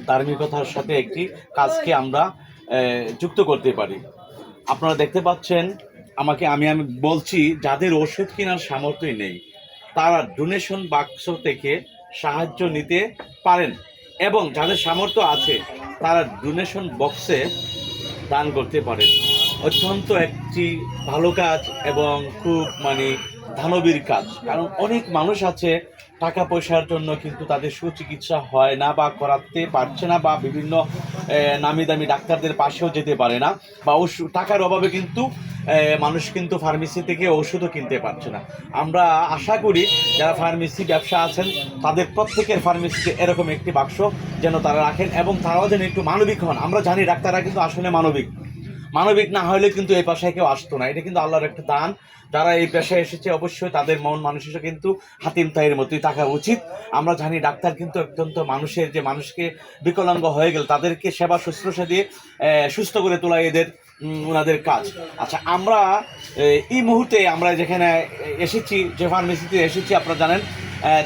ধার্মিকতার সাথে একটি কাজকে আমরা যুক্ত করতে পারি। আপনারা দেখতে পাচ্ছেন আমি বলছি, যাদের ওষুধ কেনার সামর্থ্যই নেই তারা ডোনেশন বাক্স থেকে সাহায্য নিতে পারেন, এবং যাদের সামর্থ্য আছে তারা ডোনেশন বক্সে দান করতে পারেন। অত্যন্ত একটি ভালো কাজ এবং খুব দানবীর কাজ। কারণ অনেক মানুষ আছে টাকা পয়সার জন্য কিন্তু তাদের সুচিকিৎসা হয় না বা করাতে পারছে না, বা বিভিন্ন নামি দামি ডাক্তারদের পাশেও যেতে পারে না, বা টাকার অভাবে কিন্তু মানুষ কিন্তু ফার্মেসি থেকে ওষুধও কিনতে পারছে না। আমরা আশা করি যারা ফার্মেসি ব্যবসা আছেন তাদের প্রত্যেকের ফার্মেসিতে এরকম একটি বাক্স যেন তারা রাখেন, এবং তারাও যেন একটু মানবিক হন। আমরা জানি ডাক্তাররা কিন্তু আসলে মানবিক না হলে কিন্তু এই পেশায় কেউ আসতো না। এটা কিন্তু আল্লাহর একটা দান। যারা এই পেশায় এসেছে অবশ্যই তাদের মন মানসিকতা কিন্তু হাতিম তাইয়ের মতোই থাকা উচিত। আমরা জানি ডাক্তার কিন্তু অত্যন্ত মানুষকে বিকলাঙ্গ হয়ে গেল তাদেরকে সেবা শুশ্রূষা দিয়ে সুস্থ করে তোলা ওনাদের কাজ। আচ্ছা, আমরা এই মুহূর্তে আমরা যেখানে এসেছি, যে ফার্মেসিতে এসেছি, আপনারা জানেন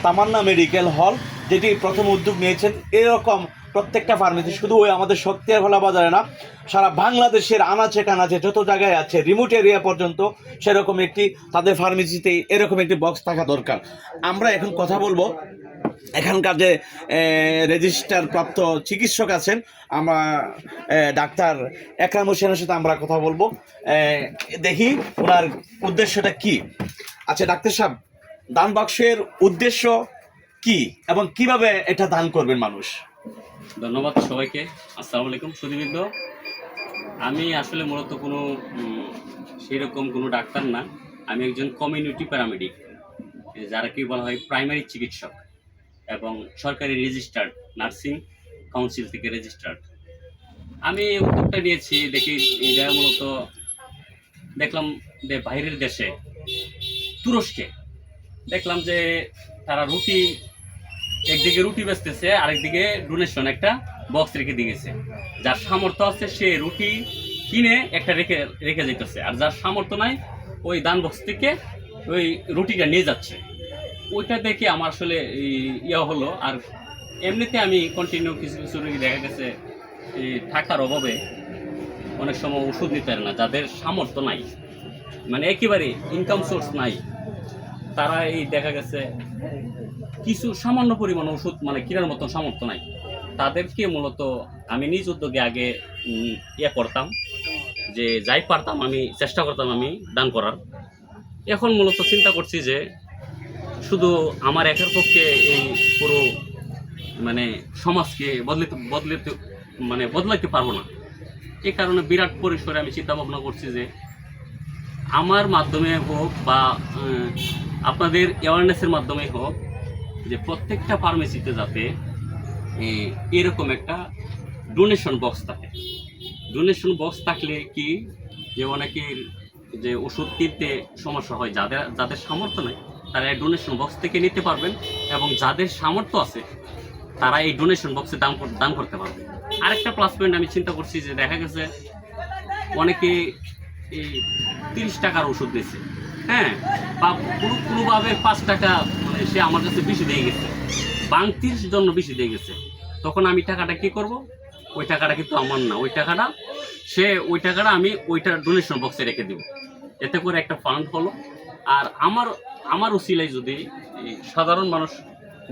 তামান্না মেডিকেল হল, যেটি প্রথম উদ্যোগ নিয়েছেন। এরকম প্রত্যেকটা ফার্মেসি শুধু ওই আমাদের শক্তিয়ারখোলা বাজারে না, সারা বাংলাদেশের আনাচে কানাচে যত জায়গায় আছে, রিমোট এরিয়া পর্যন্ত সেরকম একটি তাদের ফার্মেসিতে এরকম একটি বক্স থাকা দরকার। আমরা এখন কথা বলবো এখানকার যে রেজিস্টার প্রাপ্ত চিকিৎসক আছেন, আমরা ডাক্তার একরাম হোসেনের সাথে আমরা কথা বলবো, দেখি ওনার উদ্দেশ্যটা কি। আচ্ছা ডাক্তার সাহেব, দান বাক্সের উদ্দেশ্য কি এবং কিভাবে এটা দান করবেন মানুষ? ধন্যবাদ সবাইকে। আসসালামু আলাইকুম সুধীবৃন্দ। আমি আসলে মূলত কোনো সেরকম কোনো ডাক্তার না, আমি একজন কমিউনিটি প্যারামেডিক, যারা কি বলা হয় প্রাইমারি চিকিৎসক, এবং সরকারি রেজিস্টার্ড নার্সিং কাউন্সিল থেকে রেজিস্টার্ড। আমি এই উদ্যোগটা নিয়েছি দেখি, এটা মূলত দেখলাম যে বাইরের দেশে তুরস্কে দেখলাম যে তারা একদিকে রুটি বেচতেছে, আরেকদিকে ডোনেশন একটা বক্স রেখে দিয়েছে। যার সামর্থ্য আছে সে রুটি কিনে একটা রেখে যেতেছে, আর যার সামর্থ্য নাই ওই দান বক্স থেকে ওই রুটিটা নিয়ে যাচ্ছে। ওইটা দেখে আমার আসলে হলো। আর এমনিতে আমি কন্টিনিউ কিছু রোগী দেখা গেছে এই টাকার অভাবে অনেক সময় ওষুধ নিতে পারে না, যাদের সামর্থ্য নাই, একেবারে ইনকাম সোর্স নাই, তারা এই দেখা গেছে কিছু সামান্য পরিমাণ ওষুধ কেনার মতো সামর্থ্য নাই। তাদেরকে মূলত আমি নিজ উদ্যোগে আগে করতাম, যে যাই পারতাম আমি চেষ্টা করতাম আমি দান করার। এখন মূলত চিন্তা করছি যে শুধু আমার একার পক্ষে এই পুরো সমাজকে বদলাইতে পারবো না। এই কারণে বিরাট পরিসরে আমি চিন্তা ভাবনা করছি যে আমার মাধ্যমে হোক বা আপনাদের অ্যাওয়ারনেসের মাধ্যমে হোক, যে প্রত্যেকটা ফার্মেসিতে যাতে এরকম একটা ডোনেশন বক্স থাকে। ডোনেশন বক্স থাকলে কি, যে অনেকের যে ওষুধ কিনতে সমস্যা হয়, যাদের সামর্থ্য নেই তারা এই ডোনেশন বক্স থেকে নিতে পারবেন, এবং যাদের সামর্থ্য আছে তারা এই ডোনেশন বক্সে দান করতে পারবে। আরেকটা প্লাস পয়েন্ট আমি চিন্তা করছি যে দেখা গেছে অনেকে এই 30 টাকার ওষুধ দিয়েছে, হ্যাঁ, বা কোনোভাবে 5 টাকা সে আমার কাছে বেশি দিয়ে গেছে, 30 জন্য বেশি দিয়ে গেছে। তখন আমি টাকাটা কি করব? ওই টাকাটা কিন্তু আমার না, ওই টাকাটা আমি ওইটা ডোনেশন বক্সে রেখে দেব। এতে করে একটা ফান্ড হলো। আর আমার উসিলায় যদি সাধারণ মানুষ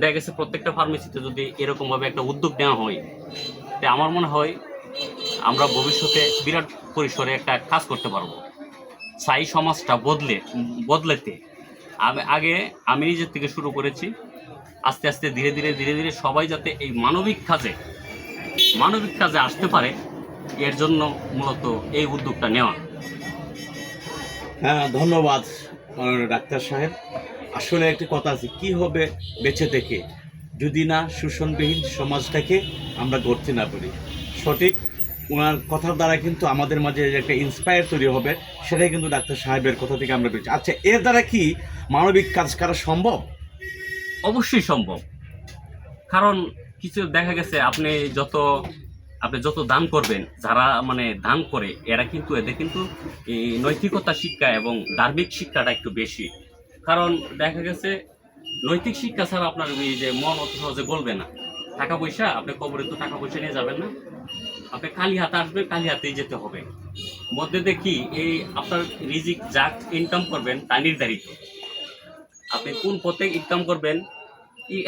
দেখা গেছে প্রত্যেকটা ফার্মেসিতে যদি এরকমভাবে একটা উদ্যোগ নেওয়া হয়, তে আমার মনে হয় আমরা ভবিষ্যতে বিরাট পরিসরে একটা কাজ করতে পারবো। স্থায়ী সমাজটা বদলাতে আগে আমি নিজের থেকে শুরু করেছি, আস্তে আস্তে ধীরে ধীরে সবাই যাতে এই মানবিক কাজে আসতে পারে, এর জন্য মূলত এই উদ্যোগটা নেওয়া। হ্যাঁ, ধন্যবাদ ডাক্তার সাহেব। আসলে একটি কথা আছে, কি হবে বেঁচে থেকে যদি না শোষণবিহীন সমাজটাকে আমরা গড়তে না পারি। সঠিক ওনার কথার দ্বারা কিন্তু আমাদের মাঝে একটা ইন্সপায়ার তৈরি হবে, সেটাই কিন্তু ডাক্তার সাহেবের কথা থেকে আমরা পেয়েছি। আচ্ছা, এর দ্বারা কি মানবিক কাজ করা সম্ভব? অবশ্যই সম্ভব। কারণ কিছু দেখা গেছে আপনি যত দান করবেন, যারা দান করে এদের কিন্তু এই নৈতিকতা শিক্ষা এবং ধার্মিক শিক্ষাটা একটু বেশি। কারণ দেখা গেছে নৈতিক শিক্ষা ছাড়া আপনার এই যে মন অত সহজে বলবে না। টাকা পয়সা আপনি কবরে তো টাকা পয়সা নিয়ে যাবেন না, আপনি খালি হাতে আসবেন, খালি হাতেই যেতে হবে। মধ্যে দেখি এই আপনার রিজিক যা ইনকাম করবেন তা নির্ধারিত। আপনি কোন পথে ইনকাম করবেন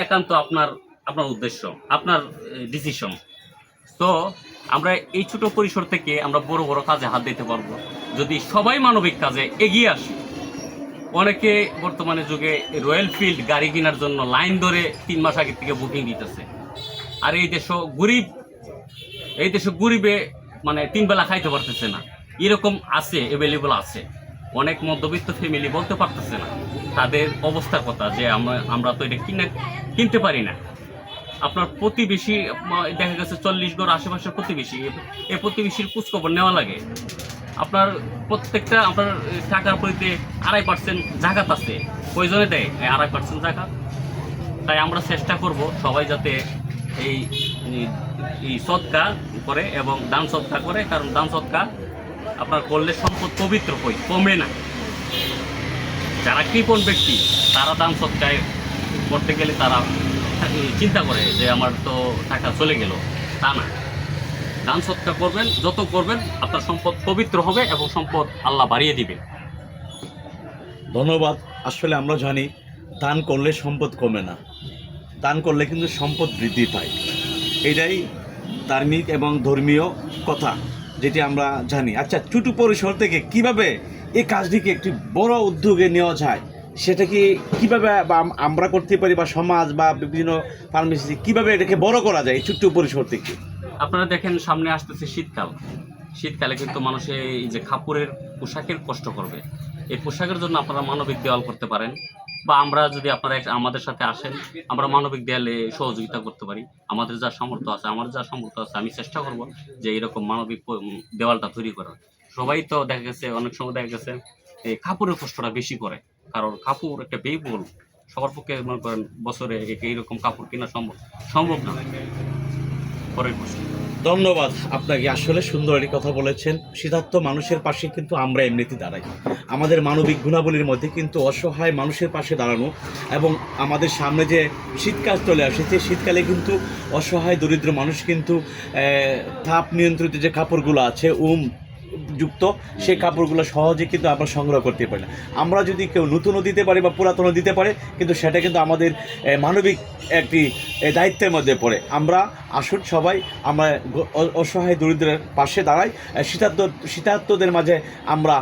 একান্ত আপনার আপনার উদ্দেশ্য, আপনার ডিসিশন। তো আমরা এই ছোট পরিসর থেকে আমরা বড় বড় কাজে হাত দিতে পারবো যদি সবাই মানবিক কাজে এগিয়ে আসি। অনেকে বর্তমানে যুগে রয়্যাল ফিল্ড গাড়ি কেনার জন্য লাইন ধরে 3 মাস আগে থেকে বুকিং দিতেছে। আর এই দেশ গরিবে মানে 3 বেলা খাইতে পারতেছে না, এরকম আছে, অ্যাভেলেবল আছে। অনেক মধ্যবিত্ত ফ্যামিলি বলতে পারতেছে না তাদের অবস্থার কথা, যে আমরা তো এটা কিনতে পারি না। আপনার প্রতিবেশী দেখা গেছে 40 ঘর আশেপাশের প্রতিবেশী, এই প্রতিবেশীর খোঁজখবর নেওয়া লাগে। আপনার প্রত্যেকটা আপনার টাকার পরিতে 2.5% জাকাত আছে, প্রয়োজনে দেয় 2.5% জাকাত। তাই আমরা চেষ্টা করব সবাই যাতে এই এই সদকা করে এবং দান সদকা করে, কারণ দান সদকা আপনার করলে সম্পদ পবিত্র হয়, কমে না। যারা কৃপণ ব্যক্তি তারা দান সদকায় করতে গেলে তারা চিন্তা করে যে আমার তো টাকা চলে গেল, তা না। দান সদকা করবেন, যত করবেন আপনার সম্পদ পবিত্র হবে এবং সম্পদ আল্লাহ বাড়িয়ে দিবে। ধন্যবাদ। আসলে আমরা জানি দান করলে সম্পদ কমে না, দান করলে কিন্তু সম্পদ বৃদ্ধি পায়। এটাই ধার্মিক এবং ধর্মীয় কথা, যেটি আমরা জানি। আচ্ছা, ছোট পরিসর থেকে কিভাবে এই কাজটিকে একটি বড় উদ্যোগে নেওয়া যায়, সেটা কিভাবে আমরা করতে পারি, বা সমাজ বা বিভিন্ন ফার্মেসি কিভাবে এটাকে বড় করা যায় এই ছোট্ট পরিসর থেকে? আপনারা দেখেন সামনে আসতেছে শীতকাল, শীতকালে কিন্তু মানুষের এই যে কাপড়ের পোশাকের কষ্ট করবে। এই পোশাকের জন্য আপনারা মানবিক দেওয়াল করতে পারেন, বা আমরা যদি আপনারা আমাদের সাথে আসেন আমরা মানবিক দেয়ালে সহযোগিতা করতে পারি। আমাদের যা সামর্থ্য আছে, আমি চেষ্টা করব যে এরকম মানবিক দেওয়ালটা তৈরি করার। সবাই তো দেখা গেছে অনেক সময় দেখা গেছে এই কাপড়ের কষ্টটা বেশি করে, কারণ কাপড় একটা ব্যয়বহুল, সবার পক্ষে মনে করেন বছরে এইরকম কাপড় কেনা সম্ভব না। পরের প্রশ্ন। ধন্যবাদ আপনাকে, আসলে সুন্দর একটি কথা বলেছেন। শীতার্থ মানুষের পাশে কিন্তু আমরা এমনিতে দাঁড়াই। আমাদের মানবিক গুণাবলীর মধ্যে কিন্তু অসহায় মানুষের পাশে দাঁড়ানো, এবং আমাদের সামনে যে শীতকাল চলে আসছে, শীতকালে কিন্তু অসহায় দরিদ্র মানুষ কিন্তু তাপ নিয়ন্ত্রিত যে কাপড়গুলো আছে যুক্ত, সেই কাপড়গুলো সহজে কিন্তু আমরা সংগ্রহ করতে পারি না। আমরা যদি কেউ নতুনও দিতে পারি বা পুরাতনও দিতে পারে, কিন্তু সেটা কিন্তু আমাদের মানবিক একটি দায়িত্বের মধ্যে পড়ে। আমরা আসুন সবাই আমরা অসহায় দরিদ্রের পাশে দাঁড়াই, শীতার্তদের মাঝে আমরা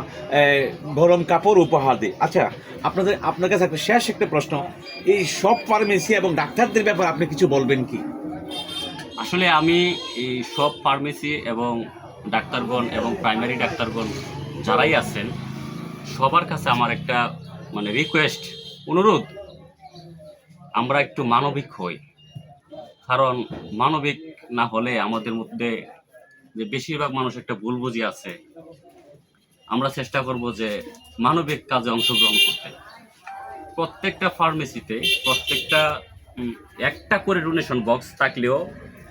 গরম কাপড় উপহার দিই। আচ্ছা, আপনার কাছে একটা শেষ একটা প্রশ্ন, এই সব ফার্মেসি এবং ডাক্তারদের ব্যাপারে আপনি কিছু বলবেন কি? আসলে আমি এই সব ফার্মেসি এবং ডাক্তারগণ এবং প্রাইমারি ডাক্তারগণ যারাই আছেন সবার কাছে আমার একটা মানে রিকোয়েস্ট, অনুরোধ, আমরা একটু মানবিক হই। কারণ মানবিক না হলে আমাদের মধ্যে যে বেশিরভাগ মানুষ একটা ভুল বুঝি আছে। আমরা চেষ্টা করব যে মানবিক কাজে অংশগ্রহণ করতে। প্রত্যেকটা ফার্মেসিতে একটা করে ডোনেশন বক্স থাকলেও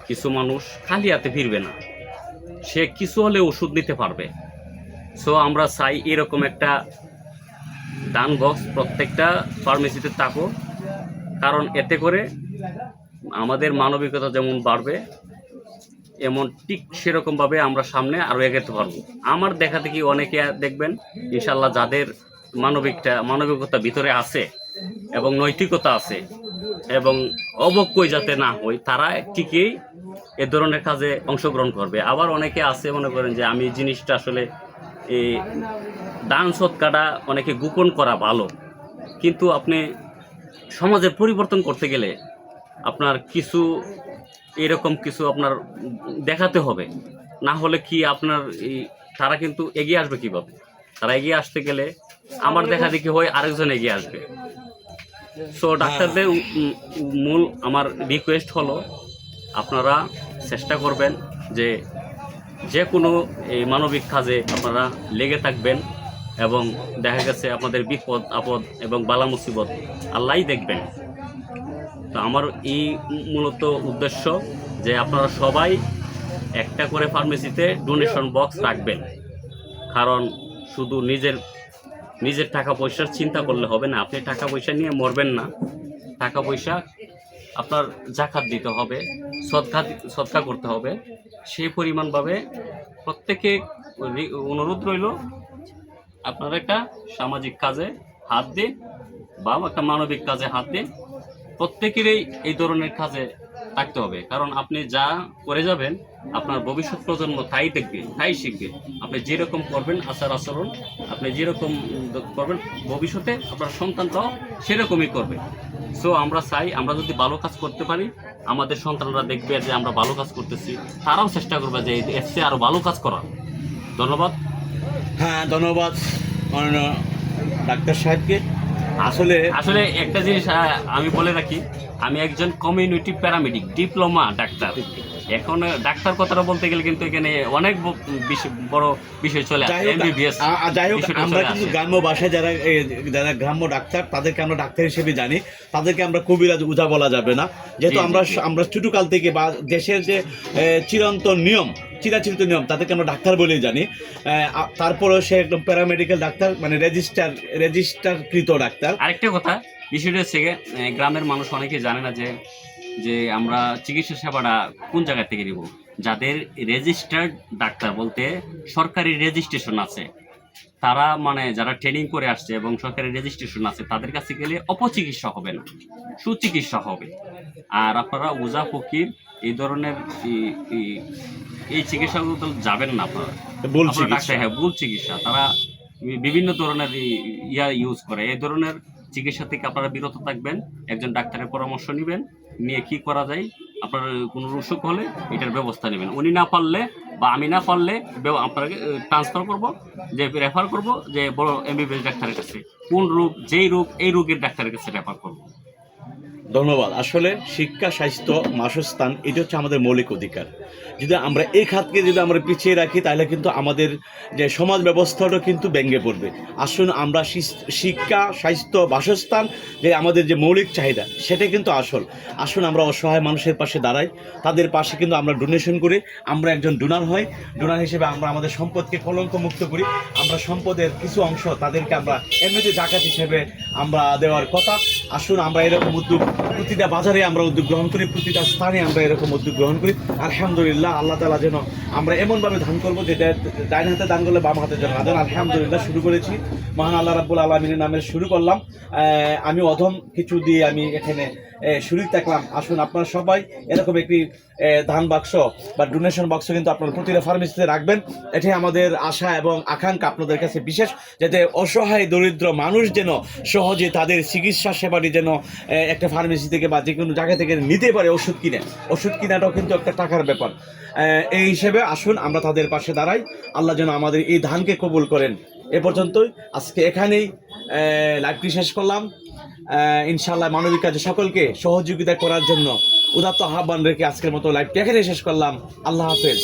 কিছু মানুষ খালি হাতে ফিরবে না, সে কিছু হলে ওষুধ নিতে পারবে। সো আমরা চাই এরকম একটা দান বক্স প্রত্যেকটা ফার্মেসিতে থাকুক, কারণ এতে করে আমাদের মানবিকতা যেমন বাড়বে, এমন ঠিক সেরকমভাবে আমরা সামনে আরও এগোতে পারবো। আমার দেখা দেখি অনেকে দেখবেন ইনশাল্লাহ যাদের মানবিকতা ভিতরে আছে এবং নৈতিকতা আছে এবং অবক্ষয় যাতে না হয়, তারা ঠিকই এ ধরনের কাজে অংশগ্রহণ করবে। আবার অনেকে আছে মনে করেন যে আমি জিনিসটা আসলে এই দান সৎকাটা অনেকে গোপন করা ভালো, কিন্তু আপনি সমাজের পরিবর্তন করতে গেলে আপনার এরকম কিছু আপনার দেখাতে হবে, না হলে কি আপনার তারা কিন্তু এগিয়ে আসবে কিভাবে? তারা এগিয়ে আসতে গেলে আমার দেখা দেখি হয় আরেকজন এগিয়ে আসবে। সো ডাক্তারদের মূল আমার রিকোয়েস্ট হলো আপনারা চেষ্টা করবেন যে কোনো এই মানবিক কাজে আপনারা লেগে থাকবেন, এবং দেখা গেছে আপনাদের বিপদ আপদ এবং বালা মুসিবত আল্লাহই দেখবেন। তো আমার এই মূলত উদ্দেশ্য যে আপনারা সবাই একটা করে ফার্মেসিতে ডোনেশন বক্স রাখবেন, কারণ শুধু নিজের টাকা পয়সার চিন্তা করলে হবে না। আপনি টাকা পয়সা নিয়ে মরবেন না, টাকা পয়সা আপনার জাকাত দিতে হবে, সদকা করতে হবে, সেই পরিমাণভাবে প্রত্যেকে অনুরোধ রইল আপনারা একটা সামাজিক কাজে হাত দিন বা একটা মানবিক কাজে হাত দিন। প্রত্যেকেরই এই ধরনের কাজে থাকতে হবে, কারণ আপনি যা করে যাবেন আপনার ভবিষ্যৎ প্রজন্ম তাই দেখবে, তাই শিখবে। আপনি যেরকম করবেন আচার আচরণ, আপনি যেরকম করবেন ভবিষ্যতে আপনার সন্তানটাও সেরকমই করবে। সো আমরা চাই আমরা যদি ভালো কাজ করতে পারি, আমাদের সন্তানরা দেখবে যে আমরা ভালো কাজ করতেছি, তারাও চেষ্টা করবে যে এর চেয়ে আরও ভালো কাজ করার। ধন্যবাদ। হ্যাঁ, ধন্যবাদ মাননীয় ডাক্তার সাহেবকে। আসলে আসলে একটা জিনিস আমি বলে রাখি, আমি একজন কমিউনিটি প্যারামেডিক ডিপ্লোমা ডাক্তার। এখন ডাক্তার কথাটা বলতে গেলে কিন্তু এখানে অনেক বড় বিষয় চলে আসে, এমবিবিএস। যাই হোক, আমরা কিন্তু গ্রাম্য ভাষায় যারা গ্রাম্য ডাক্তার তাদেরকে আমরা ডাক্তার হিসেবে জানি, তাদেরকে আমরা কবিরাজ উজা বলা যাবে না, যেহেতু আমরা ছোটকাল থেকে বা দেশের যে চিরাচরিত নিয়ম তাদেরকে আমরা ডাক্তার বলেই জানি। তারপরেও সে একদম প্যারামেডিক্যাল ডাক্তার, মানে রেজিস্টারকৃত ডাক্তার। আরেকটা কথা, বিষয়টা হচ্ছে গ্রামের মানুষ অনেকে জানে না যে আমরা চিকিৎসা সেবাটা কোন জায়গা থেকে নিব। যাদের রেজিস্টার্ড ডাক্তার বলতে সরকারি রেজিস্ট্রেশন আছে, তারা মানে যারা ট্রেনিং করে আসছে এবং সরকারি রেজিস্ট্রেশন আছে, তাদের কাছে গেলে অপচিকিৎসা হবে না, সুচিকিৎসা হবে। আর আপনারা ওজা ফকির এই ধরনের এই চিকিৎসাগুলো যাবেন না আপনারা। ভুল চিকিৎসা, তারা বিভিন্ন ধরনের ইউজ করে। এই ধরনের চিকিৎসা থেকে আপনারা বিরত থাকবেন, একজন ডাক্তারের পরামর্শ নেবেন, নিয়ে কি করা যায়, আপনার কোনো অসুখ হলে এটার ব্যবস্থা নেবেন। উনি না পারলে বা আমি না পারলে আপনাকে ট্রান্সফার করব, যে রেফার করব যে বড় এমবিবিএস ডাক্তারের কাছে। কোন রোগ, যেই রোগ এই রোগের ডাক্তারের কাছে রেফার করব। ধন্যবাদ। আসলে শিক্ষা, স্বাস্থ্য, বাসস্থান এটা হচ্ছে আমাদের মৌলিক অধিকার। যদি আমরা এই খাতকে যদি আমরা পিছিয়ে রাখি তাহলে কিন্তু আমাদের যে সমাজ ব্যবস্থাটা কিন্তু ভেঙে পড়বে। আসুন আমরা শিক্ষা, স্বাস্থ্য, বাসস্থান যে আমাদের যে মৌলিক চাহিদা সেটা কিন্তু আসুন আমরা অসহায় মানুষের পাশে দাঁড়াই, তাদের পাশে কিন্তু আমরা ডোনেশন করি, আমরা একজন ডোনার হই। ডোনার হিসেবে আমরা আমাদের সম্পদকে কলঙ্ক মুক্ত করি, আমরা সম্পদের কিছু অংশ তাদেরকে আমরা এমনিতে জাকাত হিসেবে আমরা দেওয়ার কথা। আসুন আমরা এরকম উদ্যোগ প্রতিটা বাজারে আমরা উদ্যোগ গ্রহণ করি, প্রতিটা স্থানে আমরা এরকম উদ্যোগ গ্রহণ করি। আলহামদুলিল্লাহ, আল্লাহ তাআলা যেন আমরা এমনভাবে দান করবো যেটা ডাইন হাতে দান করলে বাম হাতে যেন না দেন। আলহামদুলিল্লাহ শুরু করেছি, মহান আল্লাহ রাব্বুল আলামিনের নামে শুরু করলাম। আমি অধম কিছু দিয়ে আমি এখানে শুরু থাকলাম। আসুন আপনারা সবাই এরকম একটি দান বাক্স বা ডোনেশন বাক্স কিন্তু আপনারা প্রতিটা ফার্মেসিতে রাখবেন। এটাই আমাদের আশা এবং আকাঙ্ক্ষা আপনাদের কাছে বিশেষ, যাতে অসহায় দরিদ্র মানুষ যেন সহজে তাদের চিকিৎসা সেবাটি যেন একটা ফার্মেসি থেকে বা যে কোনো জায়গা থেকে নিতে পারে। ওষুধ কিনাটাও কিন্তু একটা টাকার ব্যাপার। এই হিসেবে আসুন আমরা তাদের পাশে দাঁড়াই। আল্লাহ যেন আমাদের এই দানকে কবুল করেন। এ পর্যন্তই, আজকে এখানেই লাইভটি শেষ করলাম। ইনশাআল্লাহ মানবিক কাজে সকলকে সহযোগিতা করার জন্য উদাত্ত আহ্বান রেখে আজকের মতো লাইভটি এখানে শেষ করলাম। আল্লাহ হাফেজ।